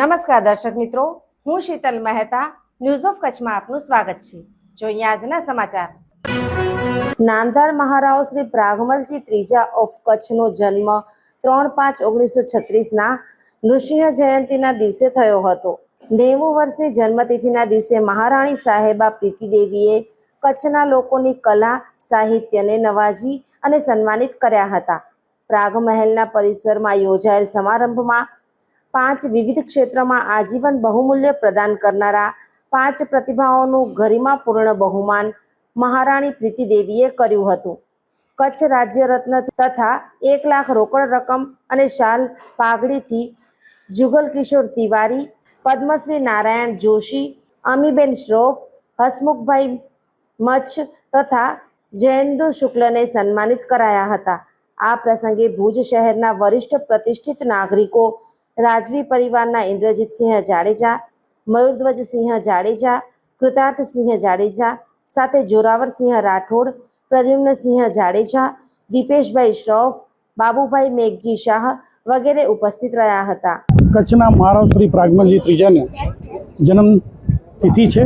નમસ્કાર દર્શક મિત્રો, હું શીતલ મહેતા ન્યૂઝ ઓફ કચ્છમાં આપનું સ્વાગત છે। જોઈએ આજના સમાચાર। નામદાર મહારાવ શ્રી પ્રાગમલજી ત્રીજા ઓફ કચ્છનો જન્મ 3/5/1936 નૃસિંહ જયંતિના દિવસે થયો હતો। 90 વર્ષની જન્મતિથિના દિવસે મહારાણી સાહેબા પ્રીતિદેવીએ કચ્છના લોકોની કલા સાહિત્યને નવાજી અને સન્માનિત કર્યા હતા। પ્રાગ મહેલના પરિસરમાં યોજાયેલ સમારંભમાં 5 વિવિધ ક્ષેત્રમાં આજીવન બહુમૂલ્ય પ્રદાન કરનારા 5 પ્રતિભાઓનું ગરિમાપૂર્ણ બહુમાન મહારાણી પ્રીતિદેવીએ કર્યું હતું। કચ્છ રાજ્ય રત્ન તથા 1 લાખ રોકડ રકમ અને શાલ પાઘડીથી જુગલ કિશોર તિવારી, પદ્મશ્રી નારાયણ જોશી, અમીબેન શ્રોફ, હસમુખભાઈ મચ્છ તથા જયેન્દુ શુક્લને સન્માનિત કરાયા હતા। આ પ્રસંગે ભુજ શહેરના વરિષ્ઠ પ્રતિષ્ઠિત નાગરિકો, રાજવી પરિવારના ઇન્દ્રજીતસિંહ જાડેજા, મયુરધ્વજસિંહ જાડેજા, કૃતાર્થસિંહ જાડેજા સાથે જોરાવરસિંહ રાઠોડ, પ્રદ્યુમ્નસિંહ જાડેજા, દીપેશભાઈ શ્રોફ, બાબુભાઈ મેઘજી શાહ વગેરે ઉપસ્થિત રહ્યા હતા। કચ્છના મહારાવ શ્રી પ્રાગમલજી ત્રીજાને જન્મતિથિ છે,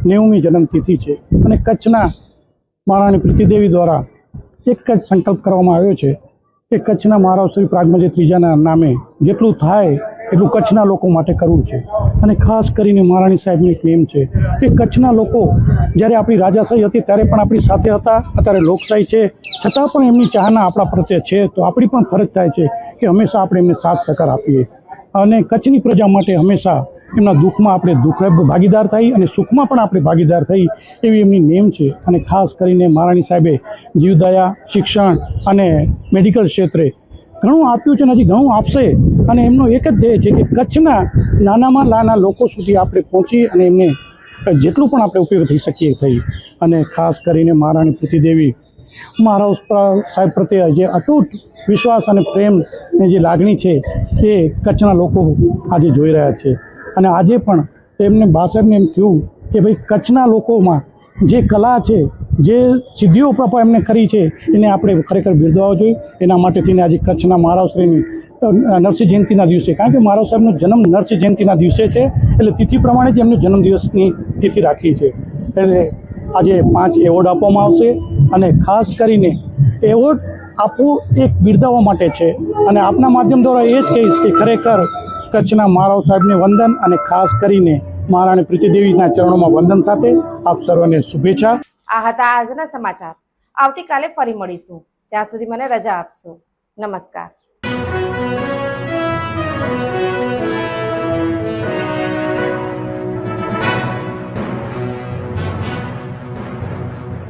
90મી જન્મતિથિ છે અને કચ્છના મહારાણી પ્રીતિદેવી દ્વારા એક જ સંકલ્પ કરવામાં આવ્યો છે કે કચ્છના મહારાવ શ્રી પ્રાગમલજી ત્રીજાના નામે જેટલું થાય એટલું કચ્છના લોકો માટે કરવું છે। અને ખાસ કરીને મહારાણી સાહેબનો એક નેમ છે કે કચ્છના લોકો જ્યારે આપણી રાજાશાહી હતી ત્યારે પણ આપણી સાથે હતા, અત્યારે લોકશાહી છે છતાં પણ એમની ચાહના આપણા પ્રત્યે છે, તો આપણી પણ ફરજ થાય છે કે હંમેશા આપણે એમને સાથ સહકાર આપીએ અને કચ્છની પ્રજા માટે હંમેશા એમના દુઃખમાં આપણે ભાગીદાર થઈ અને સુખમાં પણ આપણે ભાગીદાર થઈ એવી એમની નેમ છે। અને ખાસ કરીને મહારાણી સાહેબે જીવદયા, શિક્ષણ અને મેડિકલ ક્ષેત્રે ઘણું આપ્યું છે અને હજી ઘણું આપશે અને એમનો એક જ ધ્યેય છે કે કચ્છના નાનામાં નાના લોકો સુધી આપણે પહોંચી અને એમને જેટલું પણ આપણે ઉપયોગ થઈ શકીએ થઈ। અને ખાસ કરીને મહારાણી પ્રીતિદેવી મહારાવ સાહેબ પ્રત્યે જે અતૂટ વિશ્વાસ અને પ્રેમની જે લાગણી છે એ કચ્છના લોકો આજે જોઈ રહ્યા છે। અને આજે પણ એમને બા સાહેબને એમ થયું કે ભાઈ કચ્છના લોકોમાં જે કલા છે, જે સિદ્ધિઓ એમને કરી છે એને આપણે ખરેખર બિરદાવવા જોઈએ। એના માટે થઈને આજે કચ્છના મહારાવશ્રીની નરસિંહ જયંતિના દિવસે, કારણ કે મહારાવ સાહેબનો જન્મ નરસિંહ જયંતિના દિવસે છે એટલે તિથિ પ્રમાણે જ એમનો જન્મદિવસની તિથિ રાખી છે। એટલે આજે 5 એવોર્ડ આપવામાં આવશે અને ખાસ કરીને એવોર્ડ આપવું એક બિરદાવવા માટે છે અને આપના માધ્યમ દ્વારા એ જ કહીશ કે ખરેખર કચ્છના મહારાવ સાહેબને વંદન અને ખાસ કરીને મહારાણી પ્રીતિદેવીના ચરણોમાં વંદન સાથે આપ સર્વને શુભેચ્છા। આ હતા આજના સમાચાર। આવતીકાલે ફરી મળીશું, ત્યાં સુધી મને રજા આપશો। નમસ્કાર।